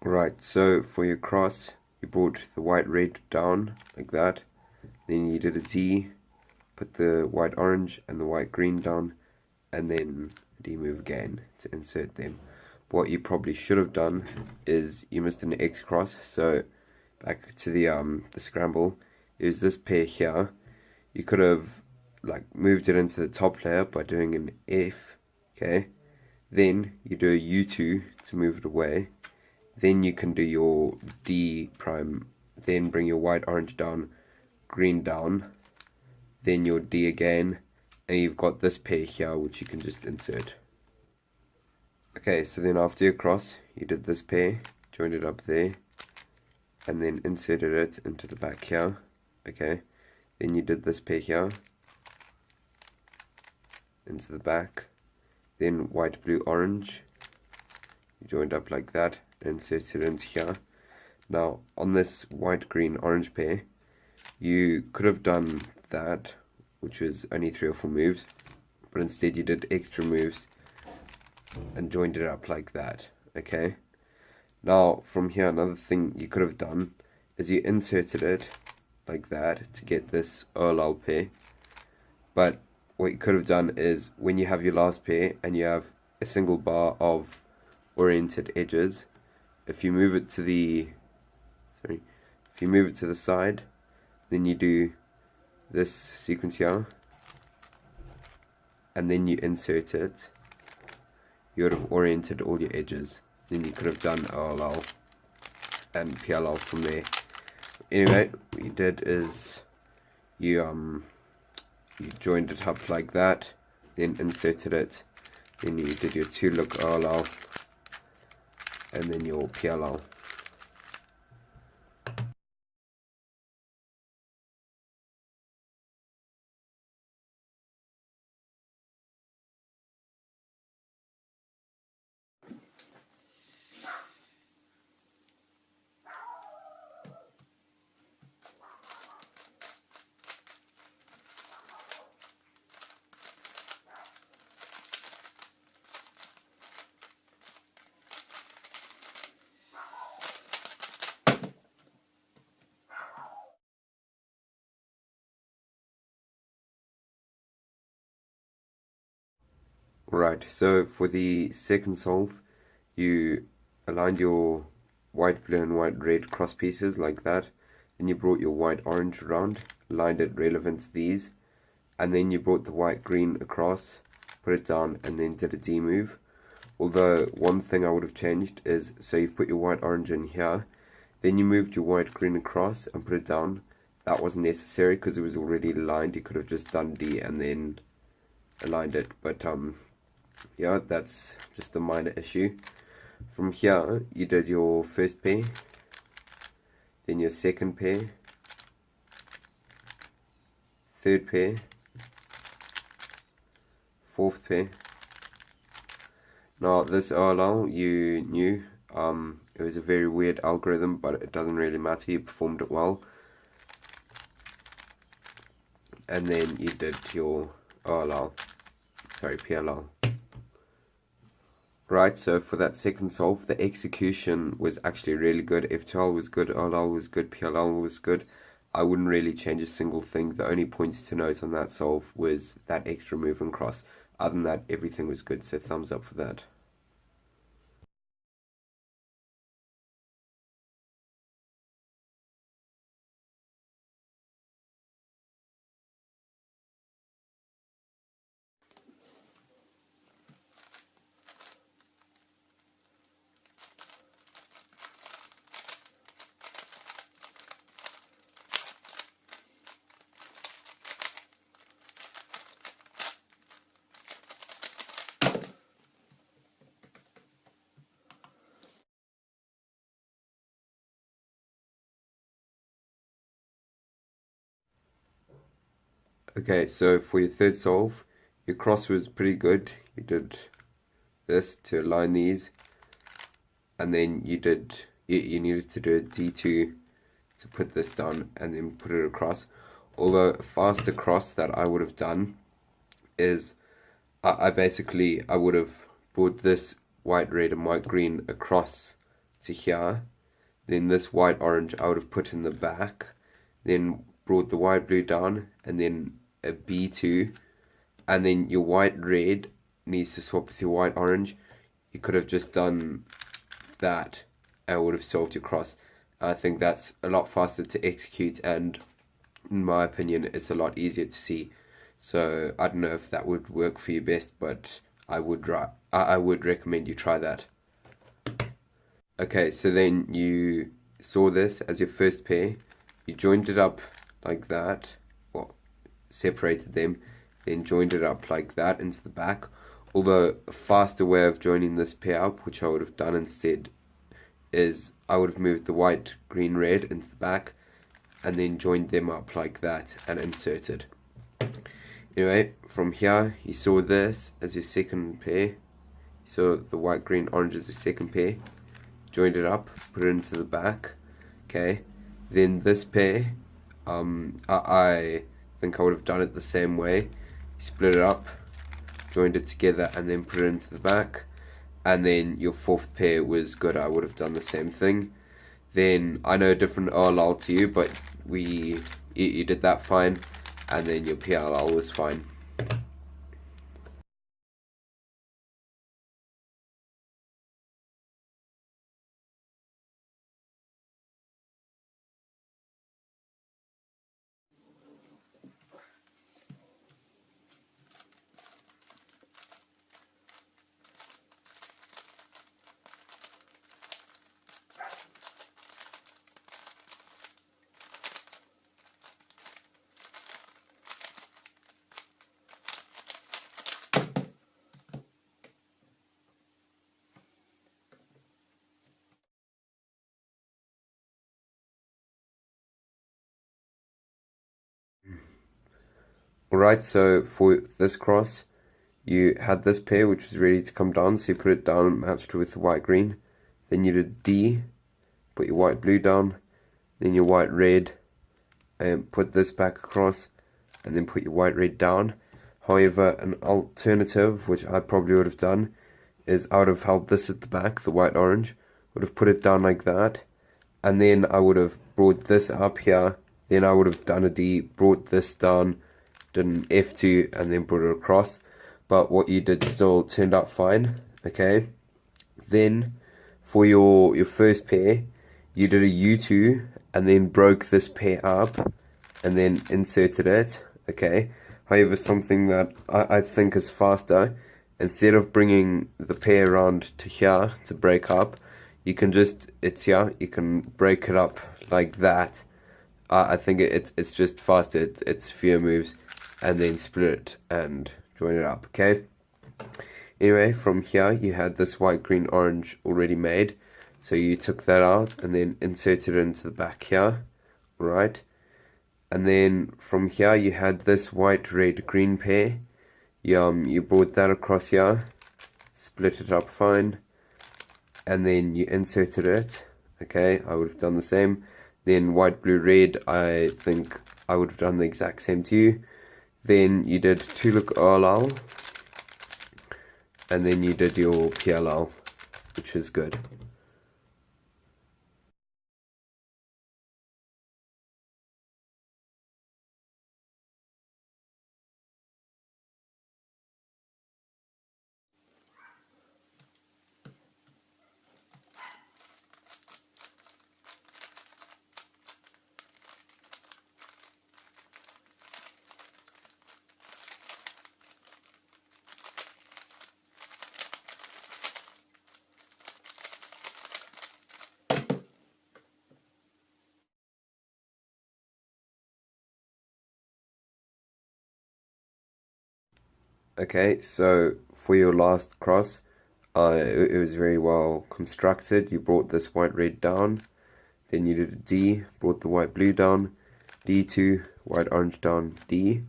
Right, so for your cross, you brought the white red down like that. Then you did a D, put the white orange and the white green down, and then D move again to insert them. What you probably should have done is you missed an X cross, so back to the scramble, is this pair here. You could have like moved it into the top layer by doing an F, okay? Then you do a U2 to move it away. Then you can do your D prime, then bring your white orange down, green down, then your D again, and you've got this pair here which you can just insert. Okay, so then after your cross, you did this pair, joined it up there, and then inserted it into the back here. Okay, then you did this pair here, into the back, then white, blue, orange, you joined up like that, and inserted it into here. Now, on this white, green, orange pair, you could have done that, which was only 3 or 4 moves, but instead you did extra moves and joined it up like that. Okay, now from here, another thing you could have done is you inserted it like that to get this OLL pair, but what you could have done is when you have your last pair and you have a single bar of oriented edges, if you move it to the side, then you do this sequence here, and then you insert it, you would have oriented all your edges. Then you could have done OLL and PLL from there. Anyway, what you did is you joined it up like that, then inserted it, then you did your 2-look OLL, and then your PLL. Right, so for the second solve, you aligned your white, blue and white, red cross pieces like that. Then you brought your white, orange around, lined it relevant to these, and then you brought the white, green across, put it down, and then did a D move. Although one thing I would have changed is, so you've put your white, orange in here, then you moved your white, green across and put it down. That wasn't necessary because it was already aligned. You could have just done D and then aligned it, but yeah, that's just a minor issue. From here, you did your first pair, then your second pair, third pair, fourth pair. Now this OLL, you knew, it was a very weird algorithm, but it doesn't really matter, you performed it well. And then you did your PLL. Right, so for that second solve, the execution was actually really good. F2L was good, OLL was good, PLL was good. I wouldn't really change a single thing. The only points to note on that solve was that extra move and cross. Other than that, everything was good, so thumbs up for that. Okay, so for your third solve, your cross was pretty good. You did this to align these, and then you needed to do a D2 to put this down and then put it across. Although a faster cross that I would have done is I would have brought this white, red and white, green across to here. Then this white orange I would have put in the back, then brought the white blue down, and then a B2, and then your white red needs to swap with your white orange. You could have just done that and would have solved your cross. I think that's a lot faster to execute, and in my opinion it's a lot easier to see. So I don't know if that would work for you best, but I would recommend you try that. Okay, so then you saw this as your first pair, you joined it up like that, well, separated them, then joined it up like that into the back. Although a faster way of joining this pair up, which I would have done instead, is I would have moved the white, green, red into the back and then joined them up like that and inserted. Anyway, from here you saw this as your second pair, you saw the white, green, orange as your second pair, joined it up, put it into the back. Okay, then this pair, I think I would have done it the same way. Split it up, joined it together, and then put it into the back. And then your fourth pair was good. I would have done the same thing. Then I know different OLL to you, but you did that fine, and then your PLL was fine. Alright, so for this cross, you had this pair which was ready to come down, so you put it down, matched with the white green. Then you did D, put your white blue down, then your white red, and put this back across, and then put your white red down. However, an alternative, which I probably would have done, is I would have held this at the back, the white orange, would have put it down like that, and then I would have brought this up here, then I would have done a D, brought this down, did an F2, and then brought it across. But what you did still turned out fine. Okay, then for your first pair, you did a U2 and then broke this pair up and then inserted it. Okay, however, something that I think is faster, instead of bringing the pair around to here to break up, you can just, it's here, you can break it up like that. I think it's just faster, it's fewer moves, and then split it and join it up. Okay, anyway, from here you had this white, green, orange already made, so you took that out and then inserted it into the back here, right? And then from here you had this white, red, green pair. You brought that across here, split it up fine, and then you inserted it. Okay, I would have done the same. Then white, blue, red, I think I would have done the exact same to you. Then you did 2-look OLL, and then you did your PLL, which is good. Okay, so for your last cross, it was very well constructed. You brought this white, red down, then you did a D, brought the white, blue down, D2, white, orange down, D.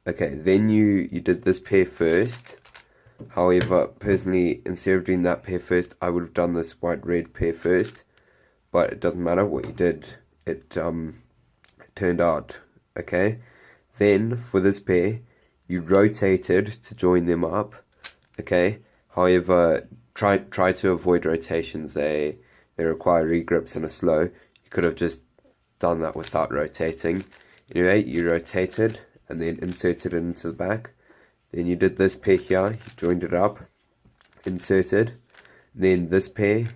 Okay, then you did this pair first. However, personally, instead of doing that pair first, I would have done this white, red pair first. But it doesn't matter what you did, it turned out okay. Then for this pair, you rotated to join them up. Okay, however, try to avoid rotations. They they require regrips and are slow. You could have just done that without rotating. Anyway, you rotated and then inserted it into the back. Then you did this pair here, you joined it up, inserted. Then this pair,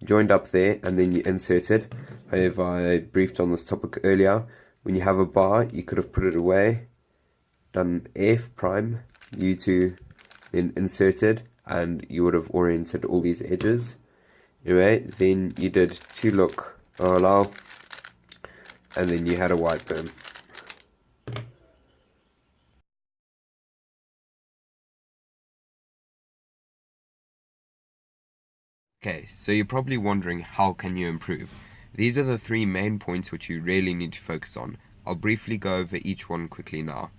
joined up there, and then you inserted. However, I briefed on this topic earlier. When you have a bar, you could have put it away, done F prime, U2, then inserted, and you would have oriented all these edges. Anyway, then you did 2 look allow, and then you had a white berm. Okay, so you're probably wondering how can you improve? These are the 3 main points which you really need to focus on. I'll briefly go over each one quickly now.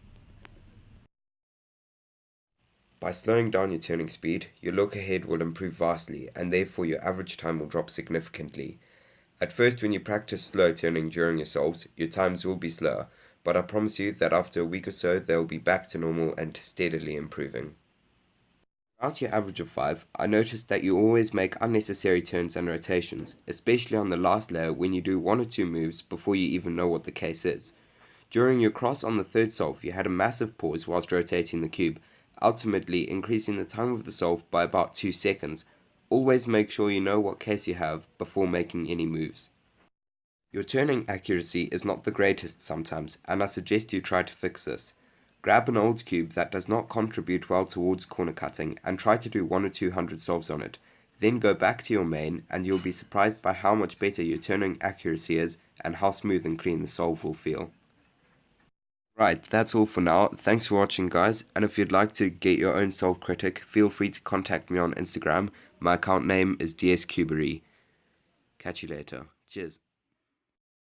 By slowing down your turning speed, your look ahead will improve vastly and therefore your average time will drop significantly. At first when you practice slow turning during your solves, your times will be slower, but I promise you that after a week or so they will be back to normal and steadily improving. Throughout your average of 5, I noticed that you always make unnecessary turns and rotations, especially on the last layer when you do 1 or 2 moves before you even know what the case is. During your cross on the third solve, you had a massive pause whilst rotating the cube, ultimately increasing the time of the solve by about 2 seconds. Always make sure you know what case you have before making any moves. Your turning accuracy is not the greatest sometimes, and I suggest you try to fix this. Grab an old cube that does not contribute well towards corner cutting and try to do 1 or 200 solves on it. Then go back to your main and you'll be surprised by how much better your turning accuracy is and how smooth and clean the solve will feel. Right, that's all for now. Thanks for watching, guys, and if you'd like to get your own solve critic, feel free to contact me on Instagram. My account name is DSCubery. Catch you later. Cheers.